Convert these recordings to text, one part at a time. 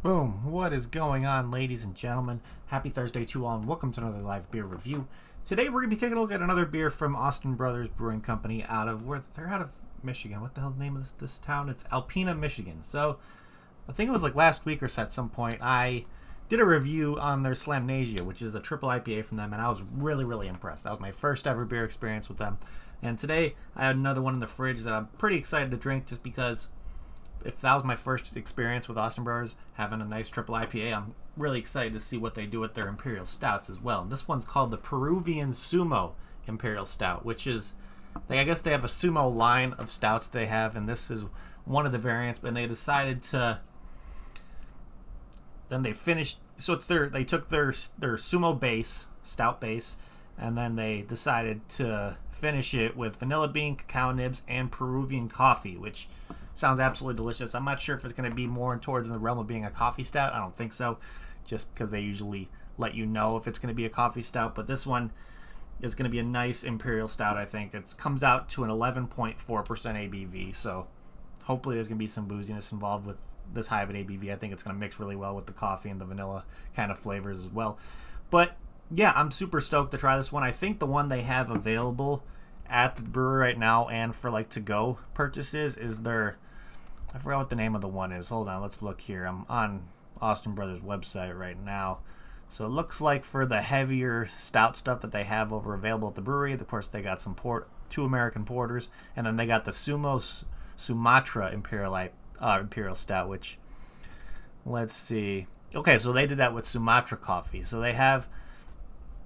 Boom! What is going on, ladies and gentlemen? Happy Thursday to all, and welcome to another live beer review. Today we're going to be taking a look at another beer from Austin Brothers Brewing Company they're out of Michigan. What the hell's the name of this town? It's Alpena, Michigan. So, I think it was like last week or so at some point, I did a review on their Slamnasia, which is a triple IPA from them, and I was really, really impressed. That was my first ever beer experience with them. And today, I had another one in the fridge that I'm pretty excited to drink just because if that was my first experience with Austin Brothers having a nice triple IPA, I'm really excited to see what they do with their Imperial Stouts as well. And this one's called the Peruvian Sumo Imperial Stout, which is, I guess they have a Sumo line of stouts they have, and this is one of the variants. But they decided to, then they finished. So they took their Sumo base, stout base, and then they decided to finish it with vanilla bean, cacao nibs, and Peruvian coffee, which sounds absolutely delicious. I'm not sure if it's going to be more towards the realm of being a coffee stout. I don't think so, just because they usually let you know if it's going to be a coffee stout. But this one is going to be a nice Imperial Stout, I think. It comes out to an 11.4% ABV, so hopefully there's going to be some booziness involved with this high of an ABV. I think it's going to mix really well with the coffee and the vanilla kind of flavors as well. But yeah, I'm super stoked to try this one. I think the one they have available at the brewery right now and for like to-go purchases is their, I forgot what the name of the one is. Hold on, let's look here. I'm on Austin Brothers website right now. So it looks like for the heavier stout stuff that they have over available at the brewery, of course they got some two American porters, and then they got the Sumatra Imperial Stout, which, let's see. Okay, so they did that with Sumatra coffee. So they have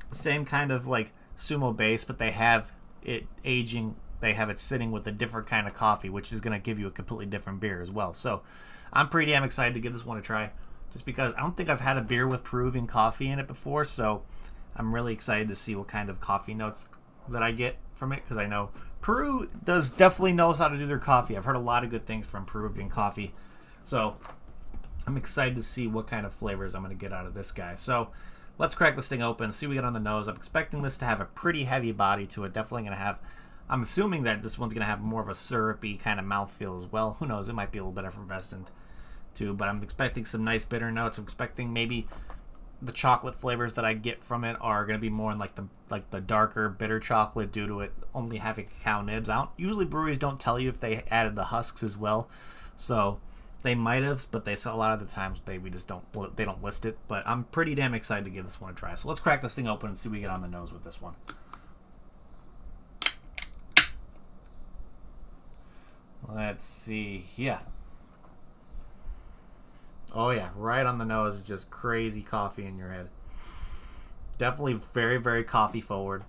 the same kind of like Sumo base, but they have it aging, they have it sitting with a different kind of coffee, which is going to give you a completely different beer as well. So I'm pretty damn excited to give this one a try, just because I don't think I've had a beer with Peruvian coffee in it before. So I'm really excited to see what kind of coffee notes that I get from it, because I know Peru definitely knows how to do their coffee. I've heard a lot of good things from Peruvian coffee, so I'm excited to see what kind of flavors I'm going to get out of this guy. So let's crack this thing open, see what we get on the nose. I'm expecting this to have a pretty heavy body to it. Definitely going to have, I'm assuming that this one's going to have more of a syrupy kind of mouthfeel as well. Who knows? It might be a little bit effervescent too, but I'm expecting some nice bitter notes. I'm expecting maybe the chocolate flavors that I get from it are going to be more in like the darker bitter chocolate due to it only having cacao nibs. Usually breweries don't tell you if they added the husks as well, so they might have, but they a lot of the times they don't list it. But I'm pretty damn excited to give this one a try. So let's crack this thing open and see what we get on the nose with this one. Let's see. Yeah. Oh yeah, right on the nose is just crazy coffee in your head. Definitely very, very coffee forward.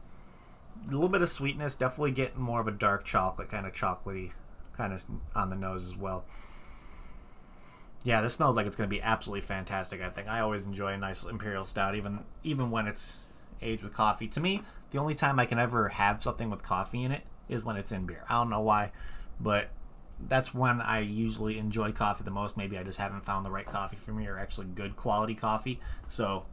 A little bit of sweetness, definitely getting more of a dark chocolate, kind of chocolatey kind of on the nose as well. Yeah, this smells like it's going to be absolutely fantastic, I think. I always enjoy a nice Imperial Stout, even when it's aged with coffee. To me, the only time I can ever have something with coffee in it is when it's in beer. I don't know why, but that's when I usually enjoy coffee the most. Maybe I just haven't found the right coffee for me, or actually good quality coffee. So,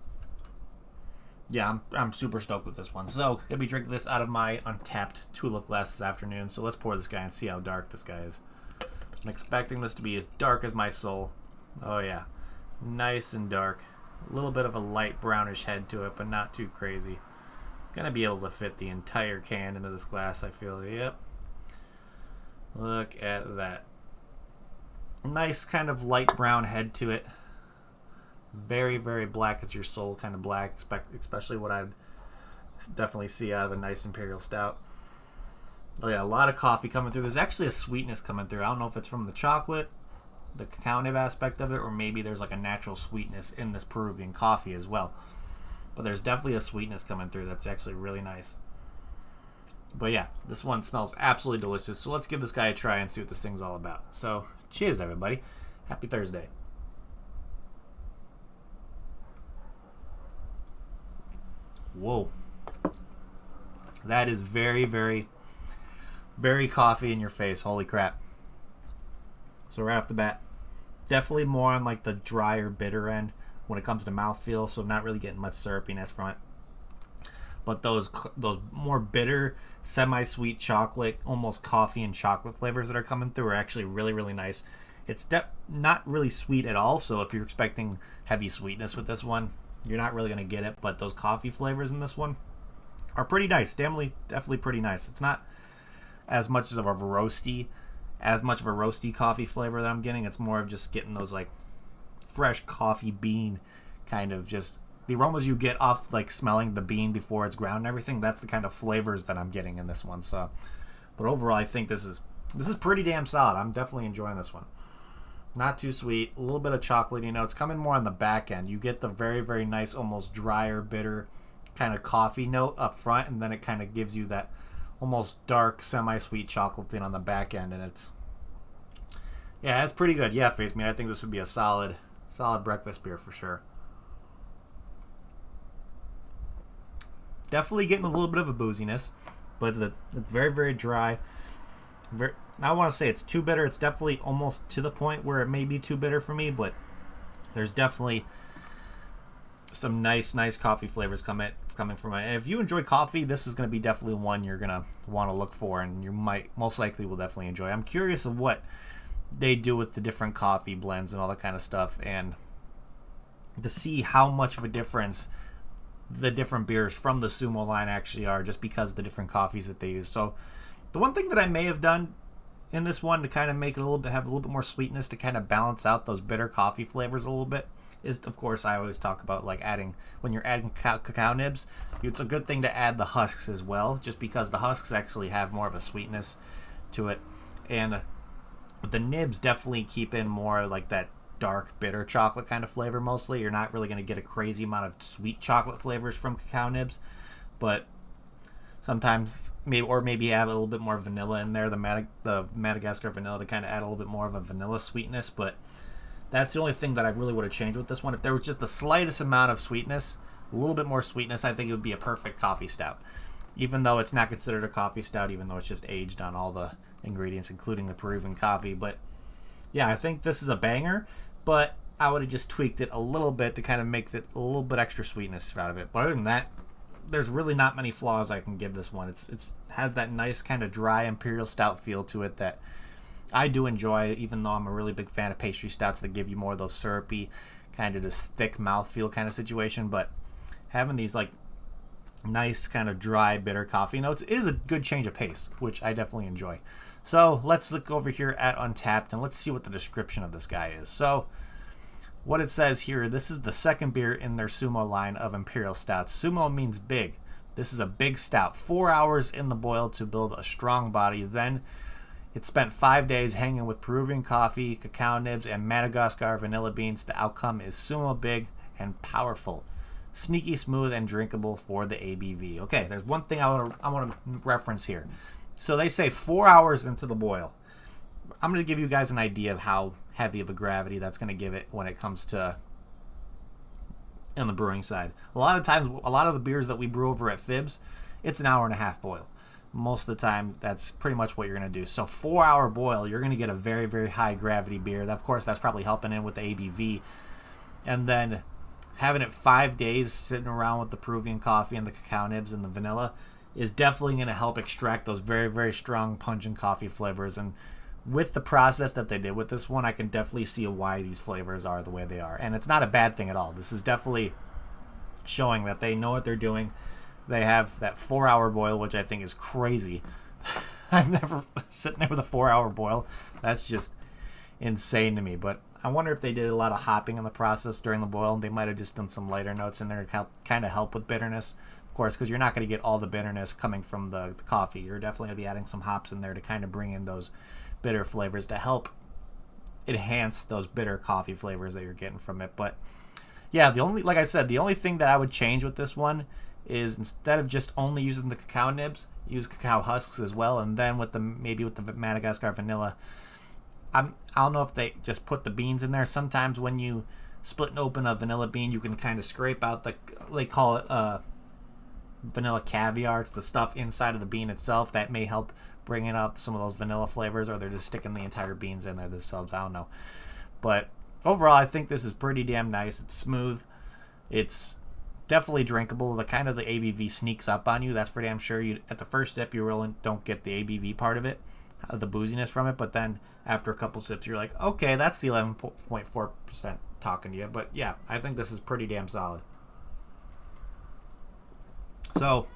yeah, I'm super stoked with this one. So, gonna be drinking this out of my untapped tulip glass this afternoon. So let's pour this guy and see how dark this guy is. I'm expecting this to be as dark as my soul. Oh yeah, nice and dark. A little bit of a light brownish head to it, but not too crazy. Gonna be able to fit the entire can into this glass, I feel. Yep. Look at that. Nice kind of light brown head to it. Very, very black as your soul kind of black, especially what I'd definitely see out of a nice Imperial Stout. Oh yeah, a lot of coffee coming through. There's actually a sweetness coming through. I don't know if it's from the chocolate, the cacao nib aspect of it, or maybe there's like a natural sweetness in this Peruvian coffee as well. But there's definitely a sweetness coming through that's actually really nice. But yeah, this one smells absolutely delicious. So let's give this guy a try and see what this thing's all about. So cheers, everybody. Happy Thursday. Whoa. That is very, very, very coffee in your face. Holy crap. So right off the bat, definitely more on like the drier, bitter end when it comes to mouthfeel. So not really getting much syrupiness from it. But those more bitter, semi-sweet chocolate, almost coffee and chocolate flavors that are coming through are actually really, really nice. It's not really sweet at all, so if you're expecting heavy sweetness with this one, you're not really going to get it. But those coffee flavors in this one are pretty nice. Definitely pretty nice. It's not as much of a roasty coffee flavor that I'm getting. It's more of just getting those like fresh coffee bean kind of just the aromas you get off like smelling the bean before it's ground and everything. That's the kind of flavors that I'm getting in this one. So, but overall, I think this is pretty damn solid. I'm definitely enjoying this one. Not too sweet, a little bit of chocolatey notes. Coming more on the back end. You get the very, very nice, almost drier, bitter kind of coffee note up front, and then it kind of gives you that almost dark, semi-sweet chocolate thing on the back end, and it's pretty good. Yeah, Face Me, I think this would be a solid breakfast beer for sure. Definitely getting a little bit of a booziness, but it's very, very dry. I don't want to say it's too bitter. It's definitely almost to the point where it may be too bitter for me, but there's definitely some nice coffee flavors coming from it. And if you enjoy coffee, this is going to be definitely one you're going to want to look for, and you most likely will definitely enjoy. I'm curious of what they do with the different coffee blends and all that kind of stuff, and to see how much of a difference the different beers from the Sumo line actually are, just because of the different coffees that they use. So the one thing that I may have done in this one to kind of make it have a little bit more sweetness to kind of balance out those bitter coffee flavors a little bit is, of course, I always talk about like when you're adding cacao nibs, it's a good thing to add the husks as well, just because the husks actually have more of a sweetness to it, and the nibs definitely keep in more like that dark bitter chocolate kind of flavor. Mostly you're not really going to get a crazy amount of sweet chocolate flavors from cacao nibs, but sometimes maybe add a little bit more vanilla in there, the Madagascar vanilla, to kind of add a little bit more of a vanilla sweetness. But that's the only thing that I really would have changed with this one. If there was just the slightest amount of sweetness, a little bit more sweetness, I think it would be a perfect coffee stout, even though it's not considered a coffee stout, even though it's just aged on all the ingredients, including the Peruvian coffee. But yeah, I think this is a banger, but I would have just tweaked it a little bit to kind of make it a little bit extra sweetness out of it. But other than that, there's really not many flaws I can give this one. It has that nice kind of dry Imperial stout feel to it that I do enjoy, even though I'm a really big fan of pastry stouts that give you more of those syrupy, kind of just thick mouthfeel kind of situation. But having these like nice kind of dry, bitter coffee notes is a good change of pace, which I definitely enjoy. So let's look over here at Untapped and let's see what the description of this guy is. So what it says here, this is the second beer in their Sumo line of Imperial Stouts. Sumo means big. This is a big stout. 4 hours in the boil to build a strong body. Then it spent 5 days hanging with Peruvian coffee, cacao nibs, and Madagascar vanilla beans. The outcome is Sumo big and powerful. Sneaky smooth and drinkable for the ABV. Okay, there's one thing I want to reference here. So they say 4 hours into the boil. I'm going to give you guys an idea of how heavy of a gravity that's going to give it when it comes to on the brewing side. A lot of times, a lot of the beers that we brew over at Fibs, it's an hour and a half boil. Most of the time, that's pretty much what you're going to do. So 4 hour boil, you're going to get a very, very high gravity beer. Of course, that's probably helping in with the ABV. And then having it 5 days sitting around with the Peruvian coffee and the cacao nibs and the vanilla is definitely going to help extract those very, very strong, pungent coffee flavors. And with the process that they did with this one, I can definitely see why these flavors are the way they are. And it's not a bad thing at all. This is definitely showing that they know what they're doing. They have that 4 hour boil, which I think is crazy. I've never sitting there with a 4 hour boil. That's just insane to me. But I wonder if they did a lot of hopping in the process during the boil. They might have just done some lighter notes in there to kind of help with bitterness. Of course, because you're not going to get all the bitterness coming from the coffee. You're definitely going to be adding some hops in there to kind of bring in those bitter flavors to help enhance those bitter coffee flavors that you're getting from it. But yeah, the only thing that I would change with this one is instead of just only using the cacao nibs, use cacao husks as well, and then with the Madagascar vanilla. I don't know if they just put the beans in there. Sometimes when you split open a vanilla bean, you can kind of scrape out they call it vanilla caviar. It's the stuff inside of the bean itself that may help bring out some of those vanilla flavors, or they're just sticking the entire beans in there themselves. I don't know. But overall, I think this is pretty damn nice. It's smooth. It's definitely drinkable. The kind of the ABV sneaks up on you. That's for damn sure. At the first sip, you really don't get the ABV part of it. the booziness from it, but then after a couple sips, you're like, okay, that's the 11.4% talking to you. But yeah, I think this is pretty damn solid. So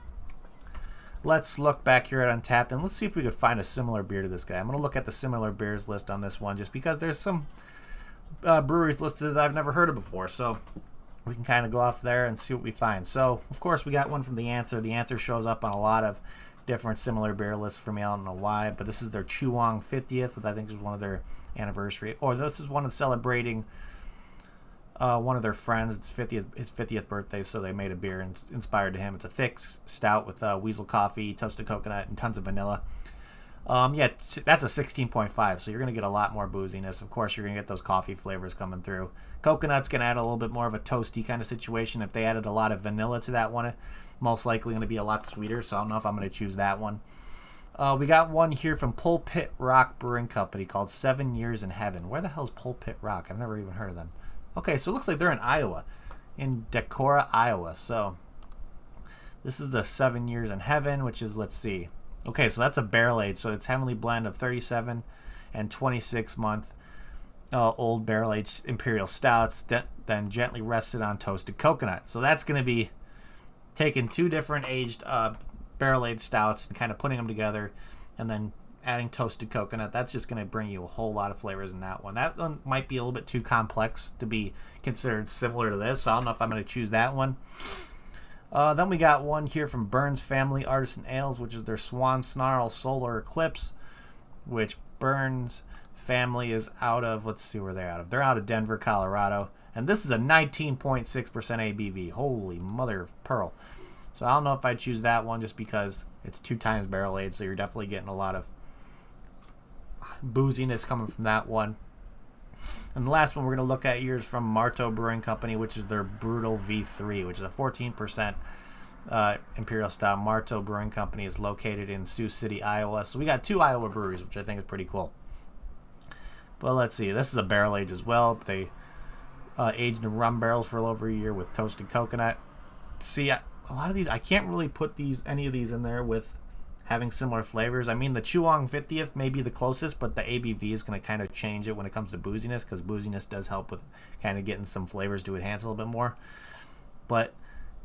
let's look back here at Untappd and let's see if we could find a similar beer to this guy. I'm going to look at the similar beers list on this one just because there's some breweries listed that I've never heard of before. So we can kind of go off there and see what we find. So, of course, we got one from The Answer. The Answer shows up on a lot of different similar beer lists for me. I don't know why, but this is their Chuang 50th, which I think is one of their anniversary. Or this is one of celebrating one of their friends. It's his 50th birthday, so they made a beer inspired to him. It's a thick stout with weasel coffee, toasted coconut, and tons of vanilla. Yeah, that's a 16.5, so you're going to get a lot more booziness. Of course, you're going to get those coffee flavors coming through. Coconut's going to add a little bit more of a toasty kind of situation. If they added a lot of vanilla to that one, most likely going to be a lot sweeter, so I don't know if I'm going to choose that one. We got one here from Pulpit Rock Brewing Company called 7 Years in Heaven. Where the hell is Pulpit Rock? I've never even heard of them. Okay, so it looks like they're in Iowa, in Decorah, Iowa. So this is the 7 Years in Heaven, which is, let's see. Okay, so that's a barrel age. So it's heavenly blend of 37 and 26 month old barrel aged Imperial stouts, then gently rested on toasted coconut. So that's going to be taking two different aged barrel aged stouts and kind of putting them together, and then adding toasted coconut. That's just going to bring you a whole lot of flavors in that one. That one might be a little bit too complex to be considered similar to this, so I don't know if I'm going to choose that one. Then we got one here from Burns Family Artisan Ales, which is their Swan Snarl Solar Eclipse, which Burns Family is out of, let's see where they're out of. They're out of Denver, Colorado. And this is a 19.6% ABV. Holy mother of pearl. So I don't know if I choose that one just because it's 2 times barrel aged, so you're definitely getting a lot of booziness coming from that one. And the last one we're going to look at here is from Marteau Brewing Company, which is their Brutal V3, which is a 14% Imperial Stout. Marteau Brewing Company is located in Sioux City, Iowa. So we got 2 Iowa breweries, which I think is pretty cool. But let's see. This is a barrel age as well. They aged in rum barrels for a little over a year with toasted coconut. See, a lot of these, I can't really put any of these in there with having similar flavors. I mean, the Chuang 50th may be the closest, but the ABV is going to kind of change it when it comes to booziness, because booziness does help with kind of getting some flavors to enhance a little bit more. But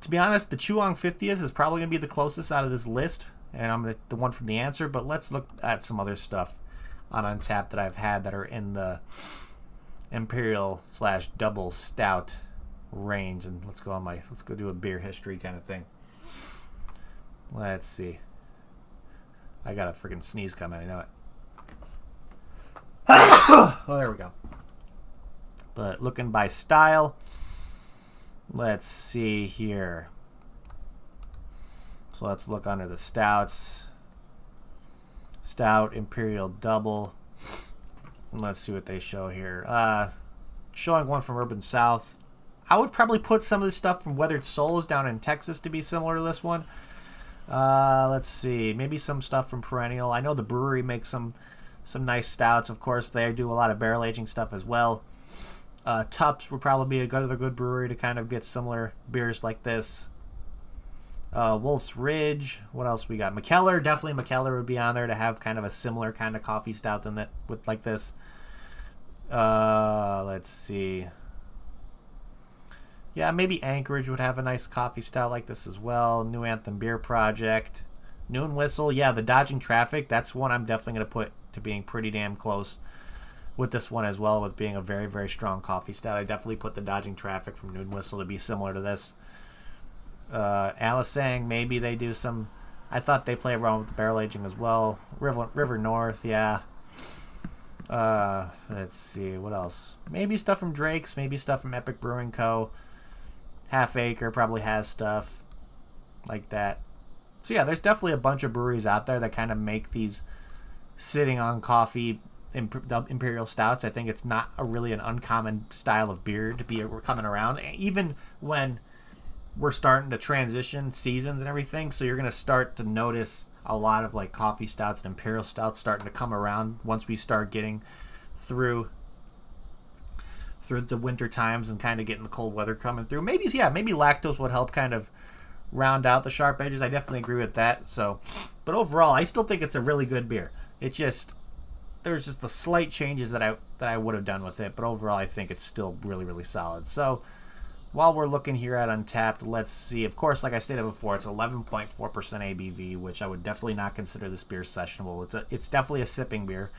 to be honest, the Chuang 50th is probably going to be the closest out of this list, and the one from The Answer. But let's look at some other stuff on Untappd that I've had that are in the Imperial/double stout range, and let's go do a beer history kind of thing. Let's see. I got a freaking sneeze coming. I know it. Oh, there we go. But looking by style, let's see here. So let's look under the stouts. Stout, Imperial Double. Let's see what they show here. Showing one from Urban South. I would probably put some of this stuff from Weathered Souls down in Texas to be similar to this one. Let's see. Maybe some stuff from Perennial. I know the brewery makes some nice stouts. Of course, they do a lot of barrel aging stuff as well. Tups would probably be a good brewery to kind of get similar beers like this. Wolf's Ridge. What else we got? McKellar. Definitely McKellar would be on there to have kind of a similar kind of coffee stout than that with like this. Let's see. Yeah, maybe Anchorage would have a nice coffee stout like this as well. New Anthem Beer Project. Noon Whistle. Yeah, the Dodging Traffic. That's one I'm definitely going to put to being pretty damn close with this one as well, with being a very, very strong coffee stout. I definitely put the Dodging Traffic from Noon Whistle to be similar to this. Alisang, maybe they do some... I thought they play around with the barrel aging as well. River North, yeah. Let's see, what else? Maybe stuff from Drake's, maybe stuff from Epic Brewing Co. Half Acre probably has stuff like that. So yeah, there's definitely a bunch of breweries out there that kind of make these sitting on coffee Imperial stouts. I think it's not really an uncommon style of beer to be coming around, even when we're starting to transition seasons and everything. So you're going to start to notice a lot of like coffee stouts and Imperial stouts starting to come around once we start getting through the winter times and kind of getting the cold weather coming through. Maybe lactose would help kind of round out the sharp edges. I definitely agree with that. So, but overall, I still think it's a really good beer. it just there's just the slight changes that I would have done with it, but overall I think it's still really, really solid. So while we're looking here at Untapped, let's see. Of course, like I stated before, it's 11.4% ABV, which I would definitely not consider this beer sessionable. It's definitely a sipping beer,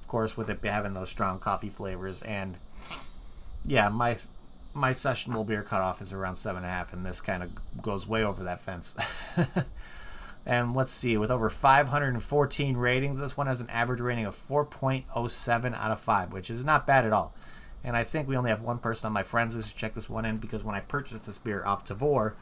of course, with it having those strong coffee flavors. And yeah, my sessionable beer cutoff is around 7.5, and this kind of goes way over that fence. And let's see, with over 514 ratings, this one has an average rating of 4.07 out of 5, which is not bad at all. And I think we only have one person on my friends list to check this one in, because when I purchased this beer off Tavour,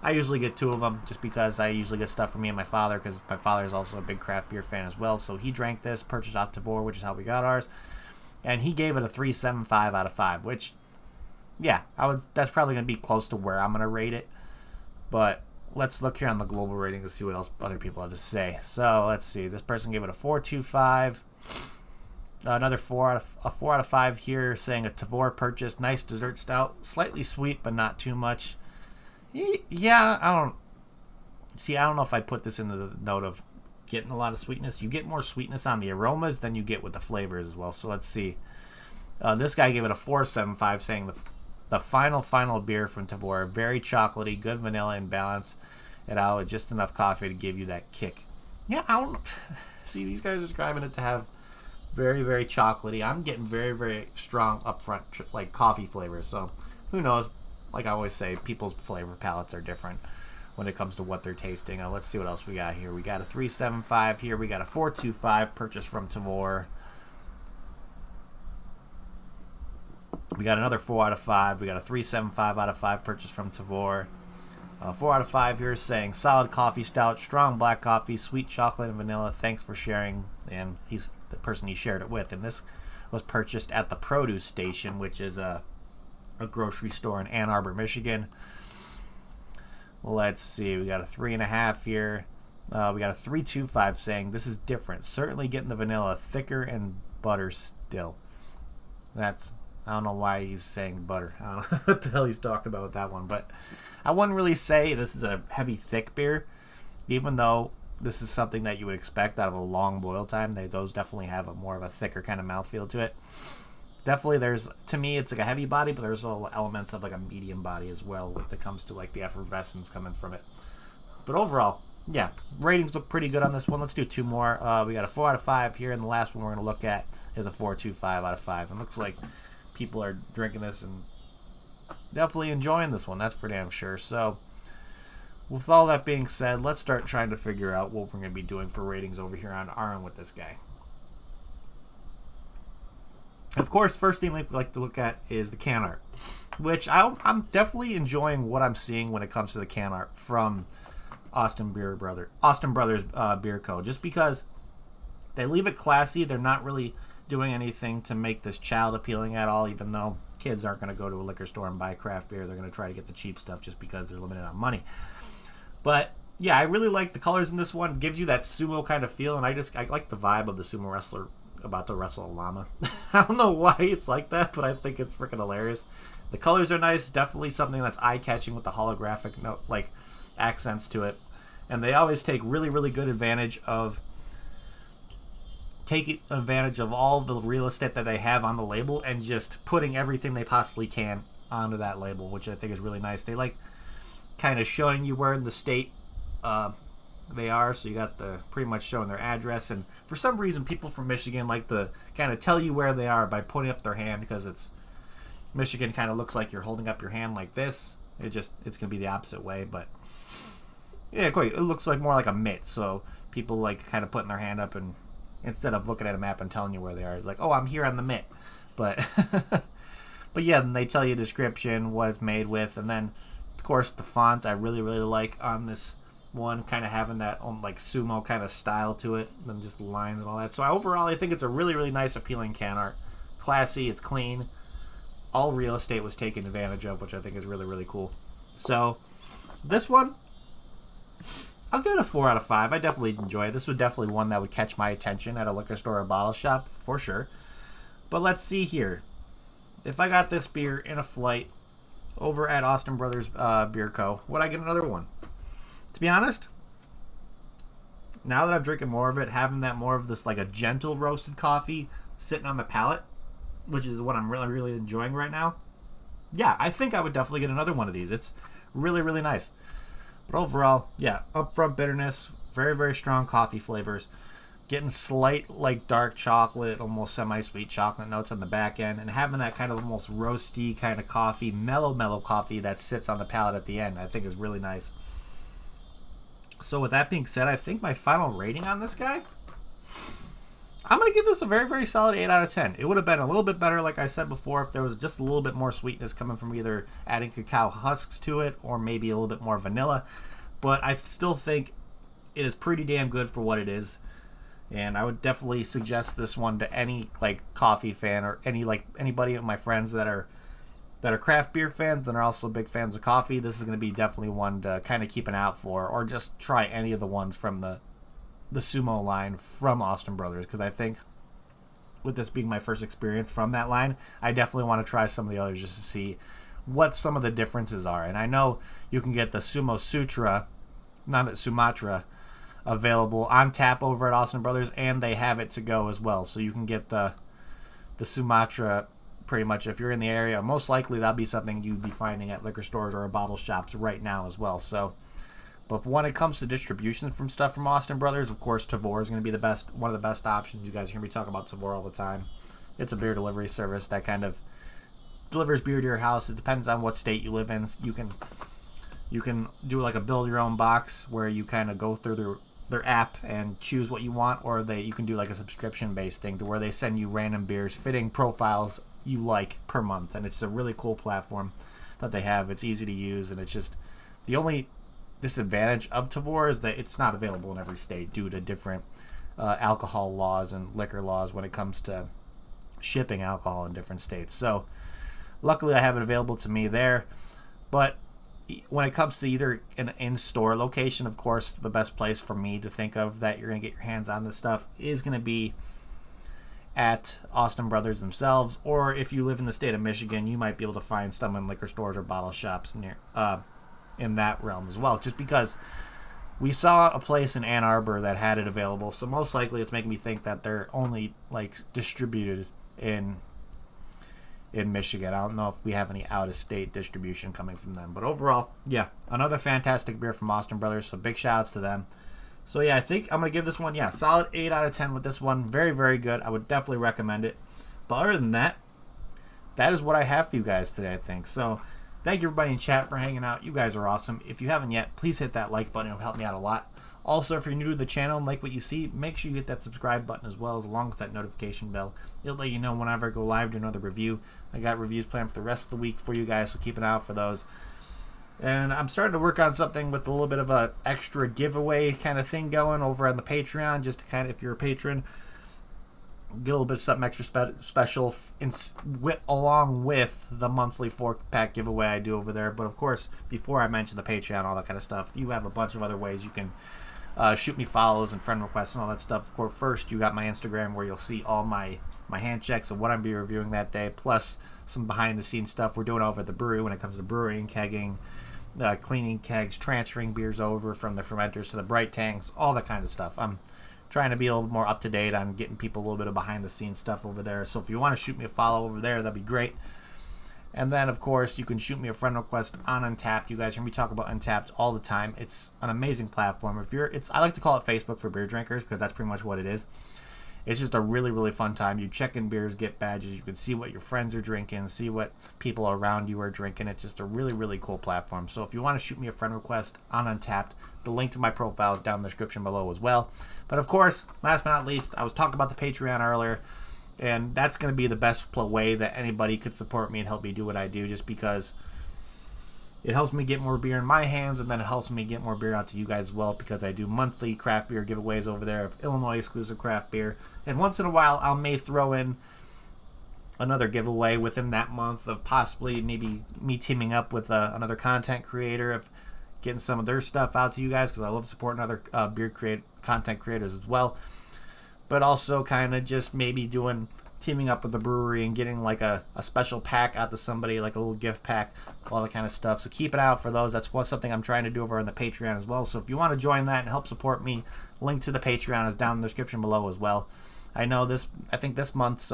I usually get 2 of them, just because I usually get stuff for me and my father, because my father is also a big craft beer fan as well. So he drank this, purchased off Tavour, which is how we got ours, and he gave it a 3.75 out of 5, which, yeah, that's probably going to be close to where I'm going to rate it. But let's look here on the global rating to see what else other people have to say. So let's see. This person gave it a 4.25. Another 4 out of 5 here, saying a Tavour purchase. Nice dessert stout. Slightly sweet, but not too much. Yeah, I don't know if I'd put this into the note of getting a lot of sweetness. You get more sweetness on the aromas than you get with the flavors as well. So let's see. This guy gave it a 4.75, saying the final beer from Tavour. Very chocolatey, good vanilla and balance it out with just enough coffee to give you that kick. Yeah, I don't see, these guys are describing it to have very, very chocolatey. I'm getting very, very strong upfront like coffee flavors. So who knows? Like I always say, people's flavor palettes are different when it comes to what they're tasting. Let's see what else we got here. We got a 3.75 here. We got a 4.25 purchase from Tavour. We got another 4 out of 5. We got a 3.75 out of 5 purchase from Tavour. 4 out of 5 here saying solid coffee stout, strong black coffee, sweet chocolate and vanilla. Thanks for sharing. And he's the person he shared it with. And this was purchased at the Produce Station, which is a grocery store in Ann Arbor, Michigan. Let's see. We got a 3.5 here. We got a 3.25 saying this is different. Certainly getting the vanilla thicker and butter still. I don't know why he's saying butter. I don't know what the hell he's talking about with that one. But I wouldn't really say this is a heavy, thick beer, even though this is something that you would expect out of a long boil time. Those definitely have more of a thicker kind of mouthfeel to it. Definitely, to me, it's like a heavy body, but there's all elements of like a medium body as well when it comes to like the effervescence coming from it. But overall, yeah, ratings look pretty good on this one. Let's do 2 more. We got a 4 out of 5 here, and the last one we're going to look at is a 4.25 out of 5. It looks like people are drinking this and definitely enjoying this one. That's for damn sure. So with all that being said, let's start trying to figure out what we're going to be doing for ratings over here on Arn with this guy. Of course, first thing we like to look at is the can art, which I'm definitely enjoying what I'm seeing when it comes to the can art from Austin Brothers Beer Co. Just because they leave it classy. They're not really doing anything to make this child appealing at all, even though kids aren't going to go to a liquor store and buy craft beer. They're going to try to get the cheap stuff just because they're limited on money. But yeah, I really like the colors in this one. It gives you that sumo kind of feel, and I like the vibe of the sumo wrestler about to wrestle a llama. I don't know why it's like that, but I think it's freaking hilarious. The colors are nice, definitely something that's eye-catching with the holographic accents to it. And they always take really, really good advantage of all the real estate that they have on the label and just putting everything they possibly can onto that label, which I think is really nice. They like kind of showing you where in the state they are, so you got the pretty much showing their address. And for some reason, people from Michigan like to kind of tell you where they are by putting up their hand, because Michigan kind of looks like you're holding up your hand like this. It's gonna be the opposite way, but yeah, quite. It looks like more like a mitt. So people like kind of putting their hand up, and instead of looking at a map and telling you where they are, it's like, oh, I'm here on the mitt. But but yeah, then they tell you a description, what it's made with, and then of course the font I really, really like on this one, kind of having that like sumo kind of style to it, and just lines and all that. So overall, I think it's a really, really nice, appealing can art. Classy, it's clean. All real estate was taken advantage of, which I think is really, really cool. So this one, I'll give it a 4 out of 5. I definitely enjoy it. This was definitely one that would catch my attention at a liquor store or bottle shop, for sure. But let's see here. If I got this beer in a flight over at Austin Brothers Beer Co., would I get another one? To be honest, now that I'm drinking more of it, having that more of this like a gentle roasted coffee sitting on the palate, which is what I'm really, really enjoying right now. Yeah, I think I would definitely get another one of these. It's really, really nice. But overall, yeah, upfront bitterness, very, very strong coffee flavors. Getting slight, like, dark chocolate, almost semi-sweet chocolate notes on the back end, and having that kind of almost roasty kind of coffee, mellow coffee that sits on the palate at the end, I think is really nice. So with that being said, I think my final rating on this guy, I'm going to give this a very, very solid 8 out of 10. It would have been a little bit better, like I said before, if there was just a little bit more sweetness coming from either adding cacao husks to it or maybe a little bit more vanilla. But I still think it is pretty damn good for what it is. And I would definitely suggest this one to any like coffee fan or anybody of my friends that are craft beer fans and are also big fans of coffee. This is going to be definitely one to kind of keep an eye out for, or just try any of the ones from the Sumo line from Austin Brothers, because I think with this being my first experience from that line, I definitely want to try some of the others just to see what some of the differences are. And I know you can get the Sumo Sutra, not that Sumatra, available on tap over at Austin Brothers, and they have it to go as well. So you can get the Sumatra pretty much if you're in the area. Most likely that'll be something you'd be finding at liquor stores or bottle shops right now as well. So, but when it comes to distribution from stuff from Austin Brothers, of course, Tavour is going to be one of the best options. You guys are going to be talking about Tavour all the time. It's a beer delivery service that kind of delivers beer to your house. It depends on what state you live in. You can do like a build your own box where you kind of go through their app and choose what you want, or you can do like a subscription based thing to where they send you random beers fitting profiles you like per month. And it's a really cool platform that they have. It's easy to use, and it's just the only disadvantage of Tavour is that it's not available in every state due to different alcohol laws and liquor laws when it comes to shipping alcohol in different states. So luckily I have it available to me there. But when it comes to either an in-store location, of course, the best place for me to think of that you're going to get your hands on this stuff is going to be at Austin Brothers themselves, or if you live in the state of Michigan, you might be able to find some in liquor stores or bottle shops near in that realm as well, just because we saw a place in Ann Arbor that had it available, so most likely it's making me think that they're only like distributed in Michigan. I don't know if we have any out-of-state distribution coming from them. But overall, yeah, another fantastic beer from Austin Brothers, so big shout-outs to them. So yeah, I think I'm going to give this one, solid 8 out of 10 with this one. Very, very good. I would definitely recommend it. But other than that, that is what I have for you guys today, I think. So thank you everybody in chat for hanging out. You guys are awesome. If you haven't yet, please hit that like button. It'll help me out a lot. Also, if you're new to the channel and like what you see, make sure you hit that subscribe button as well, along with that notification bell. It'll let you know whenever I go live, do another review. I got reviews planned for the rest of the week for you guys, so keep an eye out for those. And I'm starting to work on something with a little bit of an extra giveaway kind of thing going over on the Patreon, just to kind of, if you're a patron, get a little bit of something extra special along with the monthly 4-pack giveaway I do over there. But of course, before I mention the Patreon, all that kind of stuff, you have a bunch of other ways you can shoot me follows and friend requests and all that stuff. Of course, first you got my Instagram where you'll see all my hand checks of what I'm be reviewing that day, plus some behind the scenes stuff we're doing over at the brewery when it comes to brewing, kegging, cleaning kegs, transferring beers over from the fermenters to the bright tanks, all that kind of stuff. I'm trying to be a little more up to date on getting people a little bit of behind the scenes stuff over there. So if you want to shoot me a follow over there, that'd be great. And then, of course, you can shoot me a friend request on Untappd. You guys hear me talk about Untappd all the time. It's an amazing platform. I like to call it Facebook for beer drinkers, because that's pretty much what it is. It's just a really, really fun time. You check in beers, get badges. You can see what your friends are drinking, see what people around you are drinking. It's just a really, really cool platform. So if you want to shoot me a friend request on Untappd, the link to my profile is down in the description below as well. But of course, last but not least, I was talking about the Patreon earlier, and that's going to be the best way that anybody could support me and help me do what I do, just because it helps me get more beer in my hands, and then it helps me get more beer out to you guys as well, because I do monthly craft beer giveaways over there of Illinois exclusive craft beer. And once in a while, I may throw in another giveaway within that month of possibly maybe me teaming up with another content creator, of getting some of their stuff out to you guys, because I love supporting other content creators as well. But also kind of just maybe doing teaming up with the brewery and getting like a special pack out to somebody, like a little gift pack, all that kind of stuff. So keep an eye out for those. That's something I'm trying to do over on the Patreon as well. So if you want to join that and help support me, link to the Patreon is down in the description below as well. I think this month's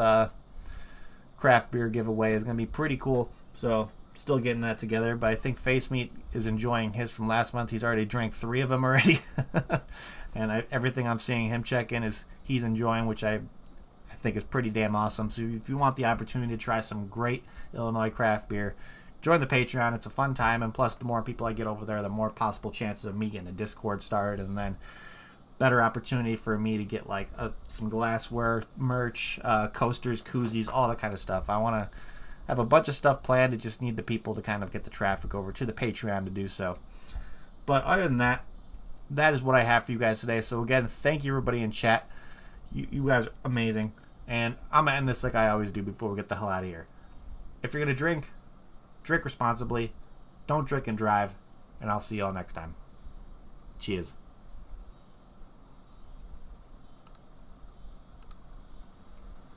craft beer giveaway is going to be pretty cool. So still getting that together, but I think Face Meat is enjoying his from last month. He's already drank 3 of them already. And everything I'm seeing him check in is he's enjoying, which I think is pretty damn awesome. So if you want the opportunity to try some great Illinois craft beer, join the Patreon. It's a fun time, and plus the more people I get over there, the more possible chances of me getting a Discord started, and then better opportunity for me to get like some glassware merch, coasters, koozies, all that kind of stuff. I want to have a bunch of stuff planned. I just need the people to kind of get the traffic over to the Patreon to do so. But other than that, that is what I have for you guys today. So again, thank you everybody in chat. You guys are amazing. And I'm going to end this like I always do before we get the hell out of here. If you're going to drink responsibly. Don't drink and drive. And I'll see you all next time. Cheers.